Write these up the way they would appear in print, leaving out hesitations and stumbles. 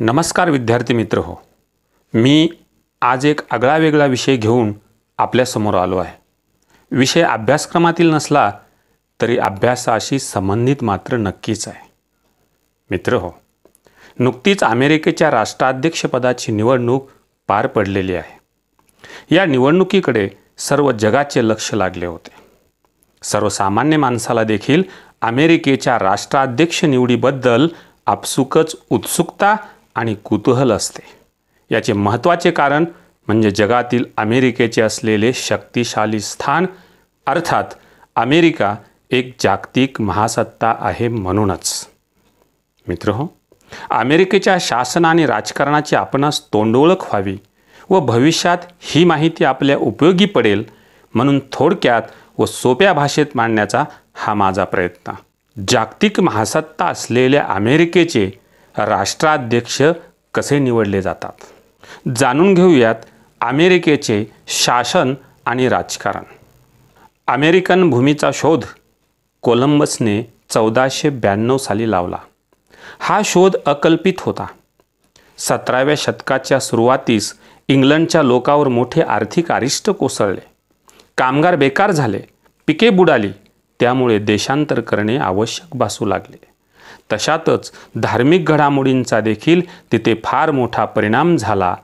नमस्कार विद्यार्थी मित्र हो. मी आज एक आगळा वेगळा विषय घेऊन आपल्यासमोर आलो आहे. विषय अभ्यासक्रमातील नसला तरी अभ्यासाशी संबंधित मात्र नक्कीच आहे. मित्र हो, नुकतीच अमेरिकेच्या राष्ट्राध्यक्षपदाची निवडणूक पार पडलेली आहे. या निवडणुकीकडे सर्व जगाचे लक्ष लागले होते. सर्वसामान्य माणसाला देखील अमेरिकेच्या राष्ट्राध्यक्ष निवडीबद्दल आपसुकच उत्सुकता आणि कुतूहल असते. याचे महत्त्वाचे कारण म्हणजे जगातील अमेरिकेचे असलेले शक्तिशाली स्थान, अर्थात अमेरिका एक जागतिक महासत्ता आहे म्हणूनच. मित्रहो, अमेरिकेच्या शासन आणि राजकारणाची आपणास तोंडओळख व्हावी व भविष्यात ही माहिती आपल्या उपयोगी पडेल म्हणून थोडक्यात व सोप्या भाषेत मांडण्याचा हा माझा प्रयत्न. जागतिक महासत्ता असलेल्या अमेरिकेचे राष्ट्राध्यक्ष कसे निवडले जातात, जाणून घेऊयात. अमेरिकेचे शासन आणि राजकारण. अमेरिकन भूमीचा शोध कोलंबसने 1492 साली लावला. हा शोध अकल्पित होता. 17व्या शतकाच्या सुरुवातीस इंग्लंडच्या लोकांवर मोठे आर्थिक अरिष्ट कोसळले. कामगार बेकार झाले, पिके बुडाली. त्यामुळे देशांतर करणे आवश्यक भासू लागले. तशातच धार्मिक घडामोडींचा देखील तिथे फार मोठा परिणाम झाला.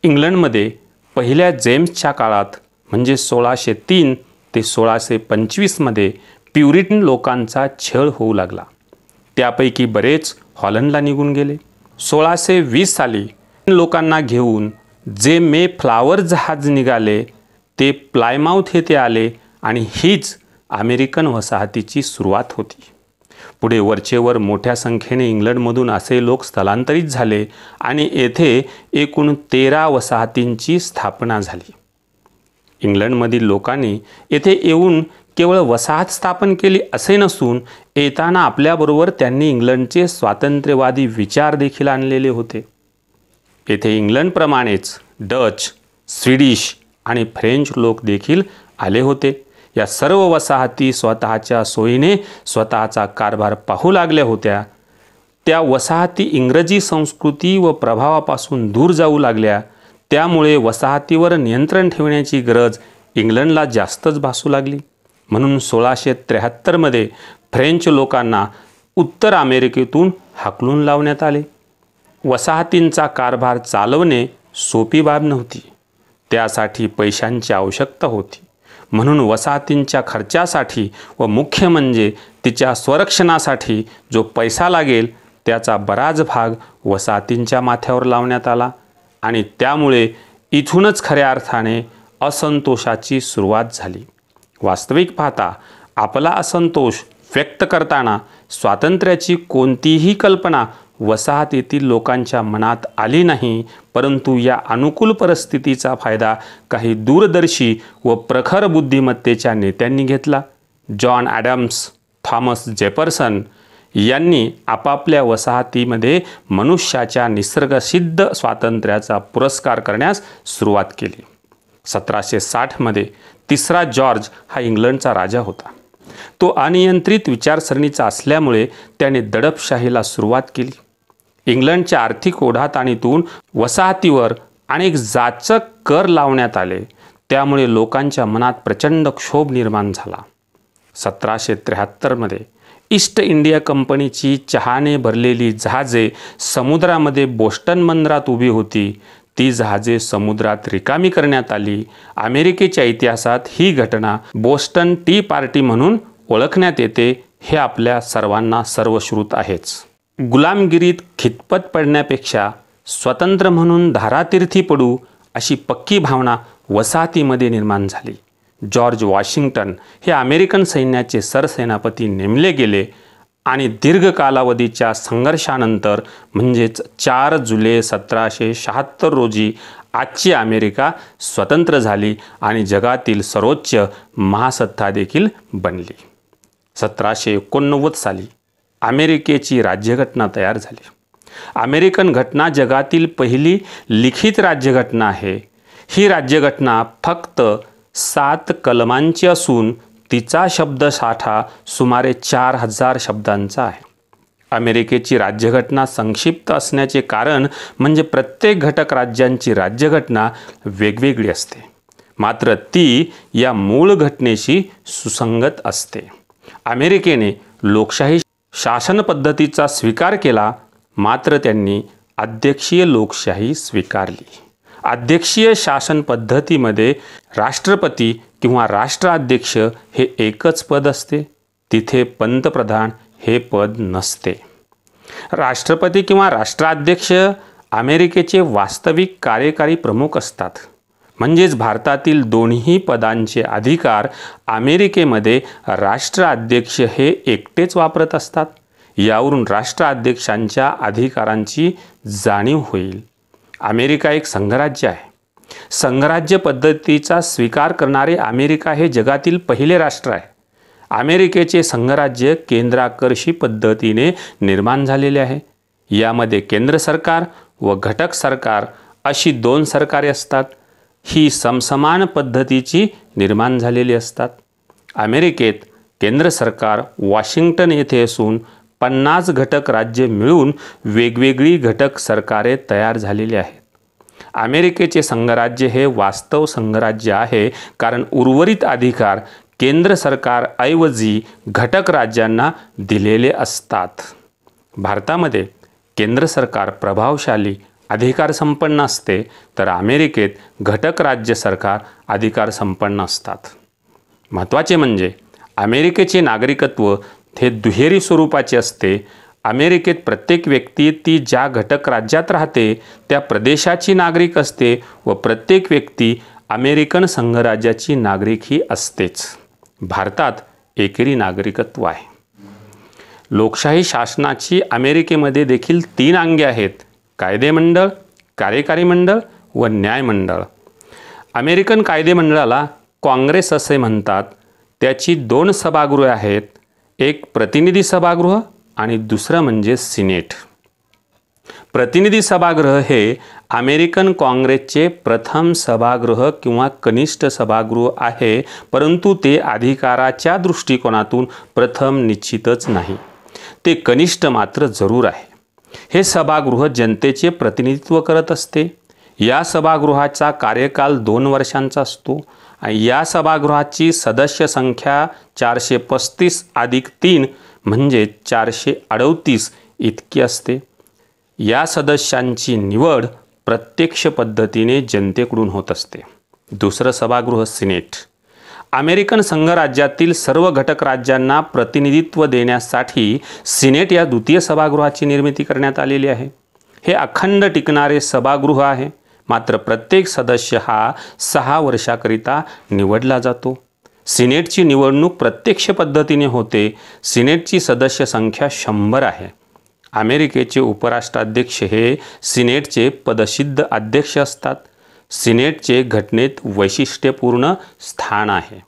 इंग्लंडमध्ये पहिल्या जेम्सच्या काळात म्हणजे 1603 ते 1625 मध्ये प्युरिटन लोकांचा छळ होऊ लागला. त्यापैकी बरेच हॉलंडला निघून गेले. 1620 साली लोकांना घेऊन जे मे फ्लावर जहाज निघाले ते प्लायमाउथ येथे आले आणि हीच अमेरिकन वसाहतीची सुरुवात होती. पुढे वरचेवर मोठ्या संख्येने इंग्लंडमधून असे लोक स्थलांतरित झाले आणि येथे एकूण 13 वसाहतींची स्थापना झाली. इंग्लंडमधील लोकांनी येथे येऊन केवळ वसाहत स्थापन केली असे नसून येताना आपल्याबरोबर त्यांनी इंग्लंडचे स्वातंत्र्यवादी विचार देखील आणलेले होते. येथे इंग्लंडप्रमाणेच डच, स्वीडिश आणि फ्रेंच लोक देखील आले होते. या सर्व वसाहती स्वतःच्या सोयीने स्वतःचा कारभार पाहू लागल्या होत्या. त्या वसाहती इंग्रजी संस्कृती व प्रभावापासून दूर जाऊ लागल्या. त्यामुळे वसाहतीवर नियंत्रण ठेवण्याची गरज इंग्लंडला जास्तच भासू लागली. म्हणून 1673 मध्ये फ्रेंच लोकांना उत्तर अमेरिकेतून हाकलून लावण्यात आले. वसाहतींचा कारभार चालवणे सोपी बाब नव्हती. त्यासाठी पैशांची आवश्यकता होती. म्हणून वसाहतींच्या खर्चासाठी व मुख्य म्हणजे तिच्या संरक्षणासाठी जो पैसा लागेल त्याचा बराच भाग वसाहतींच्या माथ्यावर लावण्यात आला आणि त्यामुळे इथूनच खऱ्या अर्थाने असंतोषाची सुरुवात झाली. वास्तविक पाहता आपला असंतोष व्यक्त करताना स्वातंत्र्याची कोणतीही कल्पना वसाहतीतील लोकांच्या मनात आली नाही, परंतु या अनुकूल परिस्थितीचा फायदा काही दूरदर्शी व प्रखर बुद्धिमत्तेच्या नेत्यांनी घेतला. जॉन ॲडम्स, थॉमस जेफरसन यांनी आपापल्या वसाहतीमध्ये मनुष्याच्या निसर्गसिद्ध स्वातंत्र्याचा पुरस्कार करण्यास सुरुवात केली. 1760 मध्ये तिसरा जॉर्ज हा इंग्लंडचा राजा होता. तो अनियंत्रित विचारसरणीचा असल्यामुळे त्याने दडपशाहीला सुरुवात केली. इंग्लंडच्या आर्थिक ओढाताणीतून वसाहतीवर अनेक जाचक कर लावण्यात आले. त्यामुळे लोकांच्या मनात प्रचंड क्षोभ निर्माण झाला. 1773 मध्ये ईस्ट इंडिया कंपनीची चहाने भरलेली जहाजे समुद्रामध्ये बोस्टन बंदरात उभी होती. ती जहाजे समुद्रात रिकामी करण्यात आली. अमेरिकेच्या इतिहासात ही घटना बोस्टन टी पार्टी म्हणून ओळखण्यात येते. हे आपल्या सर्वांना सर्वश्रुत आहेच. गुलामगिरीत खितपत पडण्यापेक्षा स्वतंत्र म्हणून धारातीर्थी पडू अशी पक्की भावना वसाहतीमध्ये निर्माण झाली. जॉर्ज वॉशिंग्टन हे अमेरिकन सैन्याचे सरसेनापती नेमले गेले आणि दीर्घ कालावधीच्या संघर्षानंतर म्हणजेच 4 जुलै 1776 रोजी आजची अमेरिका स्वतंत्र झाली आणि जगातील सर्वोच्च महासत्ता देखील बनली. 1789 साली अमेरिकेची राज्यघटना तयार झाली. अमेरिकन घटना जगातील पहिली लिखित राज्यघटना आहे. ही राज्यघटना फक्त 7 कलमांची असून तिचा शब्दसाठा सुमारे 4000 शब्दांचा आहे. अमेरिकेची राज्यघटना संक्षिप्त असण्याचे कारण म्हणजे प्रत्येक घटक राज्यांची राज्यघटना वेगवेगळी असते, मात्र ती या मूळ घटनेशी सुसंगत असते. अमेरिकेने लोकशाही शासन पद्धतीचा स्वीकार केला, मात्र त्यांनी अध्यक्षीय लोकशाही स्वीकारली. अध्यक्षीय शासन पद्धतीमध्ये राष्ट्रपती किंवा राष्ट्राध्यक्ष हे एकच पद असते. तिथे पंतप्रधान हे पद नसते. राष्ट्रपती किंवा राष्ट्राध्यक्ष अमेरिकेचे वास्तविक कार्यकारी प्रमुख असतात. म्हणजेच भारतातील दोन्ही पदांचे अधिकार अमेरिकेमध्ये राष्ट्राध्यक्ष हे एकटेच वापरत असतात. यावरून राष्ट्राध्यक्षांच्या अधिकारांची जाणीव होईल. अमेरिका एक संघराज्य आहे. संघराज्य पद्धतीचा स्वीकार करणारे अमेरिका हे जगातील पहिले राष्ट्र आहे. अमेरिकेचे संघराज्य केंद्राकर्षी पद्धतीने निर्माण झालेले आहे. यामध्ये केंद्र सरकार व घटक सरकार अशी दोन सरकारे असतात. ही समसमान पद्धतीची निर्माण झालेली असतात. अमेरिकेत केंद्र सरकार वॉशिंग्टन येथे असून 50 घटक राज्ये मिळून वेगवेगळी घटक सरकारे तयार झालेली आहेत. अमेरिकेचे संघराज्य हे वास्तव संघराज्य आहे, कारण उर्वरित अधिकार केंद्र सरकारऐवजी घटक राज्यांना दिलेले असतात. भारतामध्ये केंद्र सरकार प्रभावशाली अधिकार संपन्न असते, तर अमेरिकेत घटक राज्य सरकार अधिकार संपन्न असतात. महत्त्वाचे म्हणजे अमेरिकेचे नागरिकत्व हे दुहेरी स्वरूपाचे असते. अमेरिकेत प्रत्येक व्यक्ती ती ज्या घटक राज्यात राहते त्या प्रदेशाची नागरिक असते व प्रत्येक व्यक्ती अमेरिकन संघराज्याची नागरिकही असतेच. भारतात एकेरी नागरिकत्व आहे. लोकशाही शासनाची अमेरिकेमध्ये देखील 3 अंगे आहेत: कायदेमंडळ, कार्यकारी मंडळ व न्यायमंडळ. अमेरिकन कायदेमंडळाला काँग्रेस असे म्हणतात. त्याची 2 सभागृहे आहेत, एक प्रतिनिधी सभागृह आणि दुसरं म्हणजे सिनेट. प्रतिनिधी सभागृह हे अमेरिकन काँग्रेसचे प्रथम सभागृह किंवा कनिष्ठ सभागृह आहे, परंतु ते अधिकाराच्या दृष्टिकोनातून प्रथम निश्चितच नाही. ते कनिष्ठ मात्र जरूर आहे. हे सभागृह जनतेचे प्रतिनिधित्व करत असते. या सभागृहाचा कार्यकाल 2 वर्षांचा असतो. या सभागृहाची सदस्य संख्या 435 अधिक 3 म्हणजे 438 इतकी असते. या सदस्यांची निवड प्रत्यक्ष पद्धतीने जनतेकडून होत असते. दुसरं सभागृह सिनेट. अमेरिकन संघराज्यातील सर्व घटक राज्यांना प्रतिनिधित्व देण्यासाठी सिनेट या द्वितीय सभागृहाची निर्मिती करण्यात आलेली आहे. हे अखंड टिकणारे सभागृह आहे, मात्र प्रत्येक सदस्य हा 6 वर्षाकरिता निवडला जातो. सिनेटची निवडणूक प्रत्यक्ष पद्धतीने होते. सिनेटची सदस्य संख्या 100 आहे. अमेरिकेचे उपराष्ट्राध्यक्ष हे सिनेटचे पदसिद्ध अध्यक्ष असतात. सिनेटचे घटनेत वैशिष्ट्यपूर्ण स्थान आहे.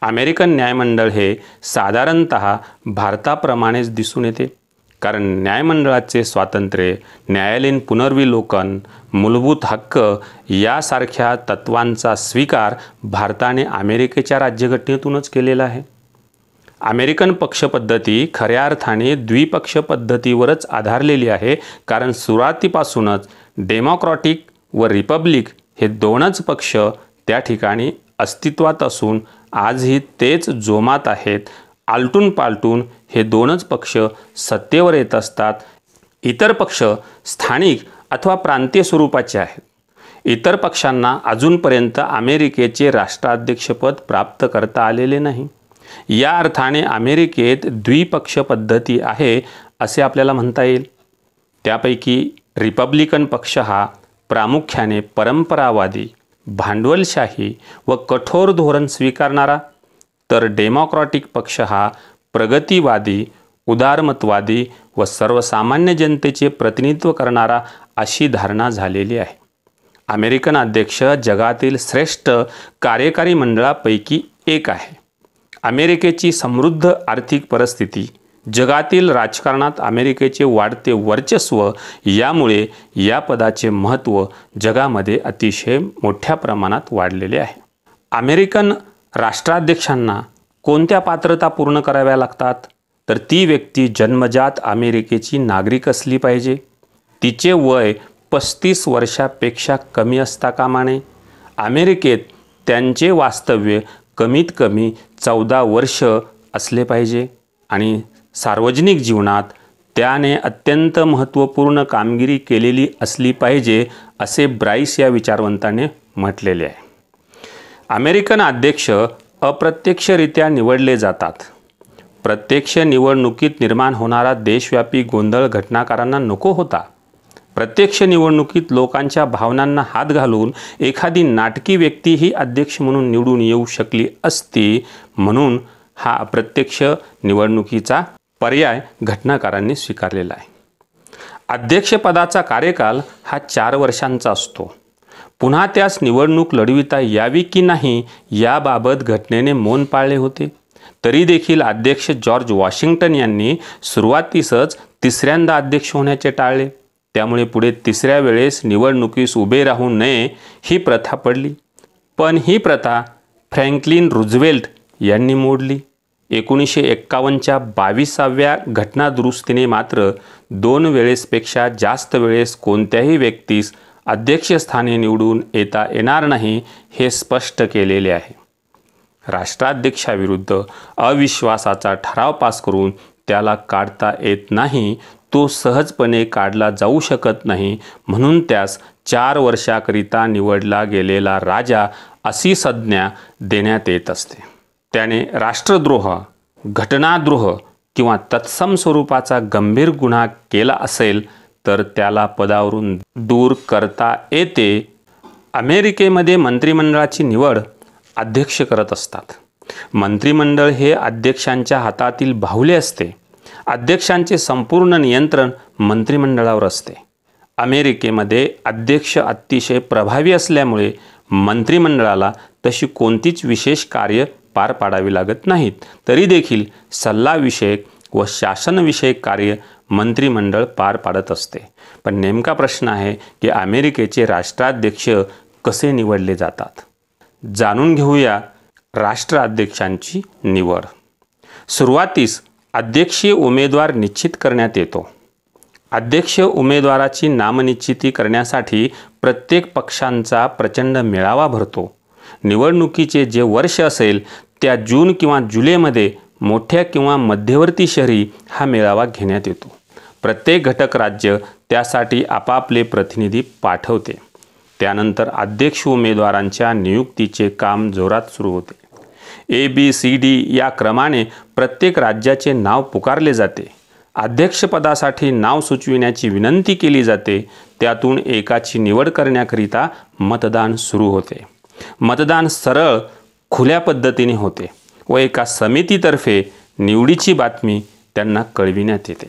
अमेरिकन न्यायमंडळ हे साधारणतः भारताप्रमाणेच दिसून येते, कारण न्यायमंडळाचे स्वातंत्र्य, न्यायालयीन पुनर्विलोकन, मूलभूत हक्क यासारख्या तत्वांचा स्वीकार भारताने अमेरिकेच्या राज्यघटनेतूनच केलेला आहे. अमेरिकन पक्षपद्धती खऱ्या अर्थाने द्विपक्ष पद्धतीवरच आधारलेली आहे, कारण सुरुवातीपासूनच डेमोक्रॅटिक व रिपब्लिक हे 2च पक्ष त्या ठिकाणी अस्तित्वात असून आजही तेच जोमात आहेत. आलटून पालटून हे 2च पक्ष सत्तेवर येत असतात. इतर पक्ष स्थानिक अथवा प्रांतीय स्वरूपाचे आहेत. इतर पक्षांना अजूनपर्यंत अमेरिकेचे राष्ट्राध्यक्षपद प्राप्त करता आलेले नाही. या अर्थाने अमेरिकेत द्विपक्ष पद्धती आहे असे आपल्याला म्हणता येईल. त्यापैकी रिपब्लिकन पक्ष हा प्रामुख्याने परंपरावादी, भांडवलशाही व कठोर धोरण स्वीकारणारा, तर डेमोक्रॅटिक पक्ष हा प्रगतीवादी, उदारमतवादी व सर्वसामान्य जनतेचे प्रतिनिधित्व करणारा अशी धारणा झालेली आहे. अमेरिकन अध्यक्ष जगातील श्रेष्ठ कार्यकारी मंडळापैकी एक आहे. अमेरिकेची समृद्ध आर्थिक परिस्थिती, जगातील राजकारणात अमेरिकेचे वाढते वर्चस्व यामुळे या पदाचे महत्त्व जगामध्ये अतिशय मोठ्या प्रमाणात वाढलेले आहे. अमेरिकन राष्ट्राध्यक्षांना कोणत्या पात्रता पूर्ण कराव्या लागतात, तर ती व्यक्ती जन्मजात अमेरिकेची नागरिक असली पाहिजे. तिचे वय 35 वर्षापेक्षा कमी असता कामा नये. अमेरिकेत त्यांचे वास्तव्य कमीत कमी 14 वर्ष असले पाहिजे आणि सार्वजनिक जीवनात त्याने अत्यंत महत्त्वपूर्ण कामगिरी केलेली असली पाहिजे, असे ब्राईस या विचारवंताने म्हटलेले आहे. अमेरिकन अध्यक्ष अप्रत्यक्षरित्या निवडले जातात. प्रत्यक्ष निवडणुकीत निर्माण होणारा देशव्यापी गोंधळ घटनाकारांना नको होता. प्रत्यक्ष निवडणुकीत लोकांच्या भावनांना हात घालून एखादी नाटकी व्यक्ती ही अध्यक्ष म्हणून निवडून येऊ शकली असती, म्हणून हा अप्रत्यक्ष निवडणुकीचा पर्याय घटनाकारांनी स्वीकारलेला आहे. अध्यक्षपदाचा कार्यकाल हा 4 वर्षांचा असतो. पुन्हा त्यास निवडणूक लढविता यावी की नाही याबाबत घटनेने मौन पाळले होते. तरी देखील अध्यक्ष जॉर्ज वॉशिंग्टन यांनी सुरुवातीसच 3ऱ्यांदा अध्यक्ष होण्याचे टाळले. त्यामुळे पुढे 3ऱ्या वेळेस निवडणुकीस उभे राहू नये ही प्रथा पडली. पण ही प्रथा फ्रँकलिन रूझवेल्ट यांनी मोडली. 1951च्या 22व्या घटनादुरुस्तीने मात्र 2 वेळेसपेक्षा जास्त वेळेस कोणत्याही व्यक्तीस अध्यक्षस्थानी निवडून येता येणार नाही हे स्पष्ट केलेले आहे. राष्ट्राध्यक्षाविरुद्ध अविश्वासाचा ठराव पास करून त्याला काढता येत नाही, तो सहजपणे काढला जाऊ शकत नाही, म्हणून त्यास 4 वर्षाकरिता निवडला गेलेला राजा अशी संज्ञा देण्यात येत असते. त्याने राष्ट्रद्रोह, घटनाद्रोह किंवा तत्सम स्वरूपाचा गंभीर गुन्हा केला असेल तर त्याला पदावरून दूर करता येते. अमेरिकेमध्ये मंत्रिमंडळाची निवड अध्यक्ष करत असतात. मंत्रिमंडळ हे अध्यक्षांच्या हातातील बाहुले असते. अध्यक्षांचे संपूर्ण नियंत्रण मंत्रिमंडळावर असते. अमेरिकेमध्ये अध्यक्ष अतिशय प्रभावी असल्यामुळे मंत्रिमंडळाला तशी कोणतीच विशेष कार्य पार पाडावी लागत नाहीत. तरी देखील सल्लाविषयक व शासनविषयक कार्य मंत्रिमंडळ पार पाडत असते. पण नेमका प्रश्न आहे की अमेरिकेचे राष्ट्राध्यक्ष कसे निवडले जातात. जाणून घेऊया राष्ट्राध्यक्षांची निवड. सुरुवातीस अध्यक्षीय उमेदवार निश्चित करण्यात येतो. अध्यक्ष उमेदवाराची नामनिश्चिती करण्यासाठी प्रत्येक पक्षांचा प्रचंड मेळावा भरतो. निवडणुकीचे जे वर्ष असेल त्या जून किंवा जुलैमध्ये मोठ्या किंवा मध्यवर्ती शहरी हा मेळावा घेण्यात येतो. प्रत्येक घटक राज्य त्यासाठी आपापले प्रतिनिधी पाठवते. त्यानंतर अध्यक्ष उमेदवारांच्या नियुक्तीचे काम जोरात सुरू होते. ABCD या क्रमाने प्रत्येक राज्याचे नाव पुकारले जाते. अध्यक्षपदासाठी नाव सुचविण्याची विनंती केली जाते. त्यातून एकाची निवड करण्याकरिता मतदान सुरू होते. मतदान सरळ खुल्या पद्धतीने होते व एका समितीतर्फे निवडीची बातमी त्यांना कळविण्यात येते.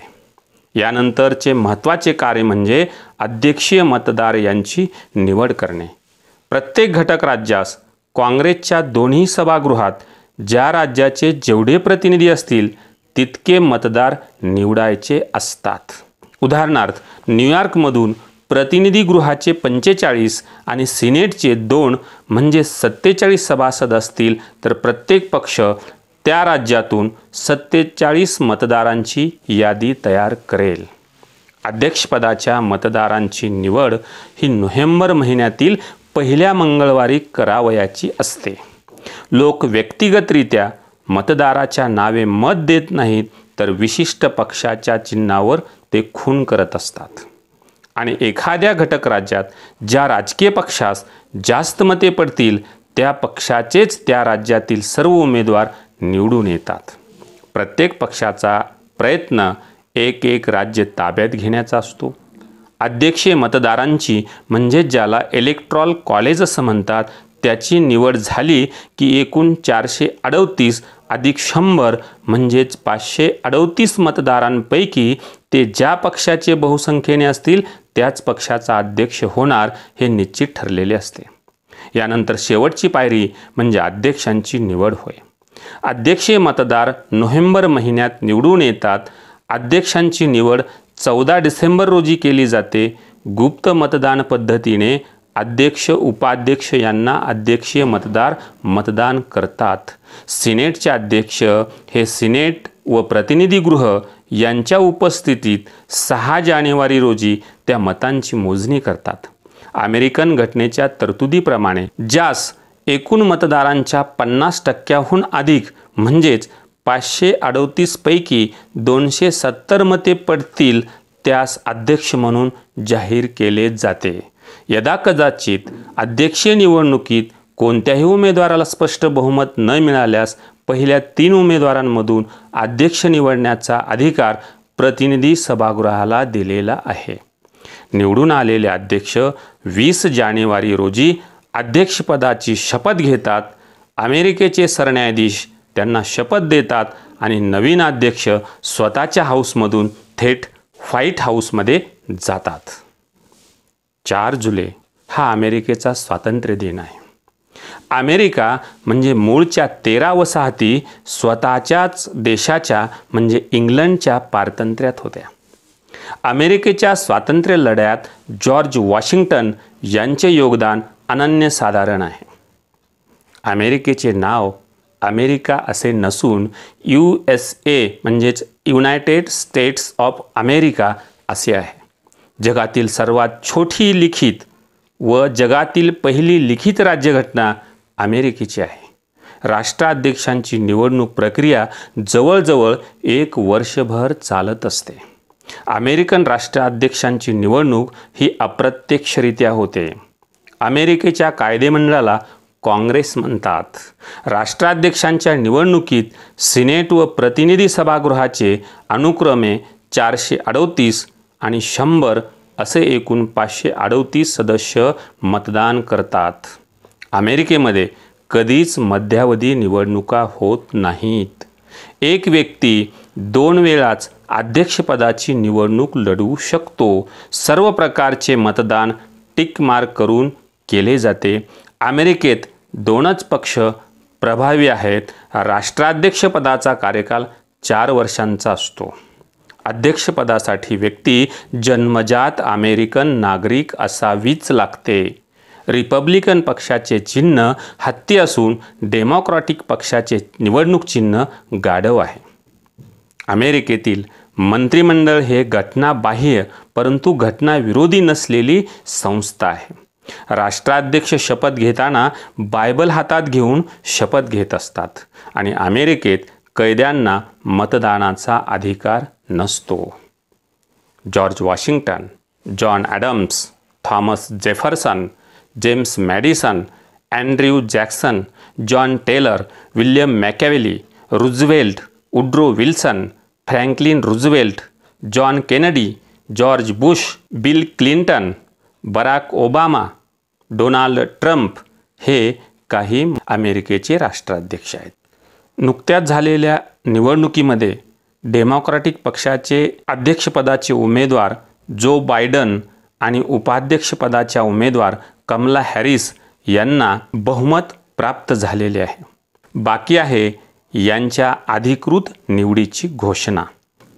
यानंतरचे महत्त्वाचे कार्य म्हणजे अध्यक्षीय मतदार यांची निवड करणे. प्रत्येक घटक राज्यास काँग्रेसच्या दोन्ही सभागृहात ज्या राज्याचे जेवढे प्रतिनिधी असतील तितके मतदार निवडायचे असतात. उदाहरणार्थ न्यूयॉर्कमधून प्रतिनिधी गृहाचे 45 आणि सिनेटचे 2 म्हणजे 47 सभासद असतील तर प्रत्येक पक्ष त्या राज्यातून 47 मतदारांची यादी तयार करेल. अध्यक्षपदाच्या मतदारांची निवड ही नोव्हेंबर महिन्यातील पहिल्या मंगळवारी करावयाची असते. लोक व्यक्तिगतरित्या मतदाराच्या नावे मत देत नाहीत तर विशिष्ट पक्षाच्या चिन्हावर ते खून करत असतात. आणि एखाद्या घटक राज्यात ज्या राजकीय पक्षास जास्त मते पडतील त्या पक्षाचेच त्या राज्यातील सर्व उमेदवार निवडून येतात. प्रत्येक पक्षाचा प्रयत्न एक राज्य ताब्यात घेण्याचा असतो. अध्यक्षीय मतदारांची म्हणजे ज्याला इलेक्टोरल कॉलेज असं म्हणतात त्याची निवड झाली की एकूण 438 अधिक 100 म्हणजेच 538 मतदारांपैकी ते ज्या पक्षाचे बहुसंख्येने असतील त्याच पक्षाचा अध्यक्ष होणार हे निश्चित ठरलेले असते. यानंतर शेवटची पायरी म्हणजे अध्यक्षांची निवड होय. अध्यक्षीय मतदार नोव्हेंबर महिन्यात निवडून येतात. अध्यक्षांची निवड 14 डिसेंबर रोजी केली जाते. गुप्त मतदान पद्धतीने अध्यक्ष उपाध्यक्ष यांना अध्यक्षीय मतदार मतदान करतात। सिनेटचे अध्यक्ष हे सिनेट व प्रतिनिधीगृह यांच्या उपस्थितीत 6 जानेवारी रोजी त्या मतांची मोजणी करतात। अमेरिकन घटनेच्या तरतुदीप्रमाणे ज्यास एकूण मतदारांच्या 50% अधिक म्हणजेच 538 पैकी 270 मते पडतील त्यास अध्यक्ष म्हणून जाहीर केले जाते। यदाकदाचित अध्यक्षीय निवडणुकीत कोणत्याही उमेदवाराला स्पष्ट बहुमत न मिळाल्यास पहिल्या 3 उमेदवारांमधून अध्यक्ष निवडण्याचा अधिकार प्रतिनिधी सभागृहाला दिलेला आहे। निवडून आलेले अध्यक्ष 20 जानेवारी रोजी अध्यक्षपदाची शपथ घेतात। अमेरिकेचे सरन्यायाधीश त्यांना शपथ देतात आणि नवीन अध्यक्ष स्वतःच्या हाऊसमधून थेट व्हाईट हाऊसमध्ये जातात। 4 जुलै हा अमेरिकेचा स्वातंत्र्य दिन आहे। अमेरिका म्हणजे मूळच्या 13 वसाहती स्वतःच्याच देशाच्या म्हणजे इंग्लंडच्या पारतंत्र्यात होत्या। अमेरिकेच्या स्वातंत्र्य लढ्यात जॉर्ज वॉशिंग्टन यांचे योगदान अनन्यसाधारण आहे। अमेरिकेचे नाव अमेरिका असे नसून USA म्हणजेच युनायटेड स्टेट्स ऑफ अमेरिका असे आहे। जगातील सर्वात छोटी लिखित व जगातील पहिली लिखित राज्यघटना अमेरिकेची आहे। राष्ट्राध्यक्षांची निवडणूक प्रक्रिया जवळजवळ 1 वर्षभर चालत असते। अमेरिकन राष्ट्राध्यक्षांची निवडणूक ही अप्रत्यक्षरित्या होते। अमेरिकेच्या कायदेमंडळाला काँग्रेस म्हणतात। राष्ट्राध्यक्षांच्या निवडणुकीत सिनेट व प्रतिनिधी सभागृहाचे अनुक्रमे 438 आणि 100 असे एकूण 538 सदस्य मतदान करतात। अमेरिकेमध्ये कधीच मध्यावधी निवडणुका होत नाहीत। एक व्यक्ती 2 वेळाच अध्यक्षपदाची निवडणूक लढवू शकतो। सर्व प्रकारचे मतदान टिक मार्क करून केले जाते। अमेरिकेत 2च पक्ष प्रभावी आहेत। राष्ट्राध्यक्षपदाचा कार्यकाल 4 वर्षांचा असतो। अध्यक्षपदासाठी व्यक्ती जन्मजात अमेरिकन नागरिक असावीच लागते। रिपब्लिकन पक्षाचे चिन्ह हत्ती असून डेमोक्रॅटिक पक्षाचे निवडणूक चिन्ह गाढव आहे। अमेरिकेतील मंत्रिमंडळ हे घटनाबाह्य परंतु घटनाविरोधी नसलेली संस्था आहे। राष्ट्राध्यक्ष शपथ घेताना बायबल हातात घेऊन शपथ घेत असतात आणि अमेरिकेत कैद्यांना मतदानाचा अधिकार नसतो। George Washington, John Adams, Thomas Jefferson, James Madison, Andrew Jackson, John Taylor, William Machiavelli, Roosevelt, Woodrow Wilson, Franklin Roosevelt, John Kennedy, George Bush, Bill Clinton, Barack Obama, Donald Trump हे काही अमेरिकेचे राष्ट्राध्यक्ष आहेत। नुकत्याच झालेल्या निवडणुकीमध्ये डेमोक्रॅटिक पक्षाचे अध्यक्षपदाचे उमेदवार जो बायडन आणि उपाध्यक्षपदाच्या उमेदवार कमला हॅरिस यांना बहुमत प्राप्त झालेले आहे। बाकी आहे यांच्या अधिकृत निवडीची घोषणा।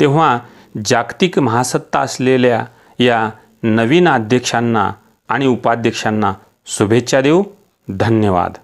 तेव्हा जागतिक महासत्ता असलेल्या या नवीन अध्यक्षांना आणि उपाध्यक्षांना शुभेच्छा देऊ। धन्यवाद।